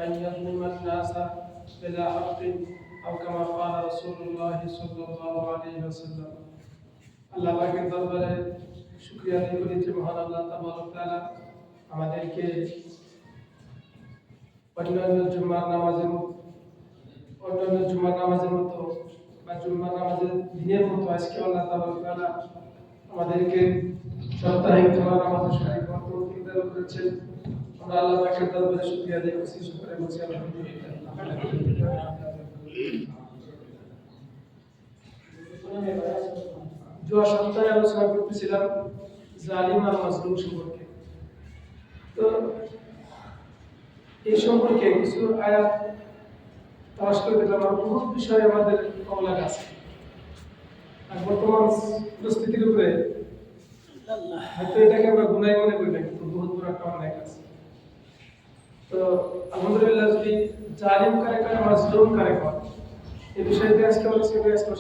من يظلم الناس بلا حق أو كما قال رسول الله صلى الله عليه وسلم আল্লাহ পাকের দরবারে শুকরিয়া আদায় করি যে মহান আল্লাহ তাবারক ওয়া তাআলা আমাদেরকে অন্যান্য জুমার নামাজের মতো বা জুমার নামাজের দিনের মতো আজকে আল্লাহ তাবারক ওয়া তাআলা আমাদেরকে সাপ্তাহিক জুমার নামাজের শরীক হওয়ার তৌফিক দান করেছেন। আমরা আল্লাহ পাকের দরবারে শুকরিয়া আদায় করছি, শুকরিয়া করছি আলহামদুলিল্লাহ। জুয়া সপ্তাহে আলোচনা করতেছিলাম জালিম আর মাজলুম সম্পর্কে। তো এই সম্পর্কে কিছু আয়াত তালাশ করে দেখলাম আর বহুত বিষয়ে আমাদের অবলাগ আছে। আর বর্তমান পরিস্থিতির উপরে হয়তো এটাকে আমরা গুনাহ মনে করি না, কিন্তু বহুত বড় একটা অন্যায় আছে। তো আলহামদুলিল্লাহ, যদি জালিম কারে কারে মাজলুম কারে কারে এই বিষয়টি আজকে আমরা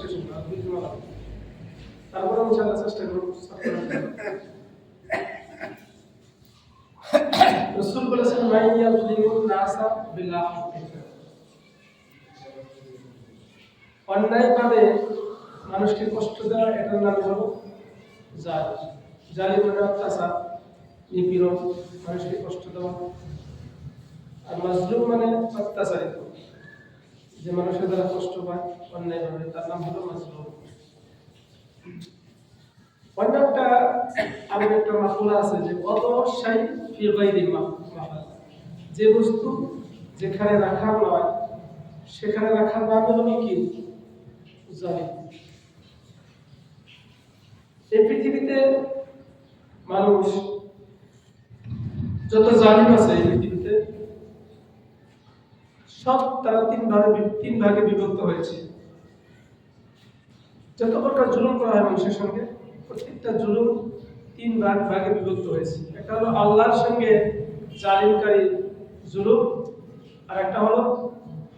শেষ করব। তারপরে ইনশাআল্লাহ চেষ্টা করব। রাসূল বলেছেন মাইয়া যুলিমুন নাসা বিলা হাক্কি, অন্যায়ভাবে মানুষকে কষ্ট দেওয়া এটার নাম হলো জালিম। জালিম মানে অত্যাচার, নিপীড়ন, মানুষকে কষ্ট দেওয়া। আর মাজলুম মানে অত্যাচারিত, যে মানুষের দ্বারা কষ্ট পায় অন্যায়ভাবে, তার নাম হলো মাজলুম। অন্যটা আরো একটা মাসলা আছে যে অদশাই ফি গায়রি মাহাল, যে বস্তু যেখানে রাখার নয় সেখানে রাখার নাম হলো কি? জালিম। এই পৃথিবীতে মানুষ যত জালিম আছে এই পৃথিবীতে সব তারা তিন ভাগে বিভক্ত হয়েছে। যত প্রকার জুলুম করা হয় মানুষের সঙ্গে, প্রত্যেকটা জুলুম তিন ভাগে বিভক্ত হয়েছে। একটা হলো আল্লাহর সঙ্গে জালিমকারী জুলুম, আর একটা হলো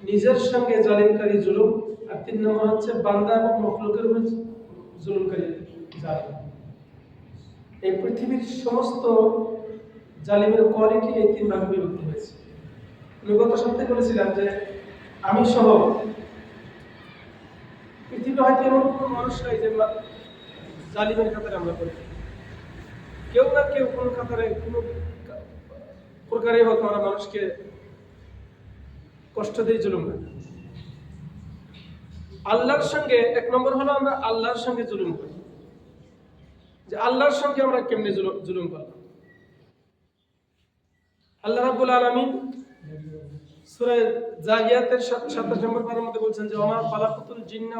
নিজের সঙ্গে জালিমকারী জুলুম, আর তিন নম্বর হচ্ছে বান্দা এবং মখলুকের উপর জুলুমকারী জালিম। এই পৃথিবীর সমস্ত জালিমের কোয়ালিটি এই তিন ভাগে বিভক্ত হয়েছে। আমি গত সপ্তাহে বলেছিলাম যে আমি সহ পৃথিবী হয়তো এমন কোনো মানুষ নাই যে জালিমের কাতারে আমরা করি। কেউ না কেউ কোনো কাতারে কোনো প্রকারে হোক আমরা মানুষকে কষ্ট দিয়ে জুলুম করি। আল্লাহর সঙ্গে এক নম্বর হলো আমরা আল্লাহর সঙ্গে জুলুম করি, যে আল্লাহর সঙ্গে আমরা কেমনে জুলুম করলাম। আল্লাহ রাব্বুল আলামিন সূরা জারিয়াতের 27 নম্বর পারার মধ্যে বলছেন যে ওমা খালাকাতুল জিন্না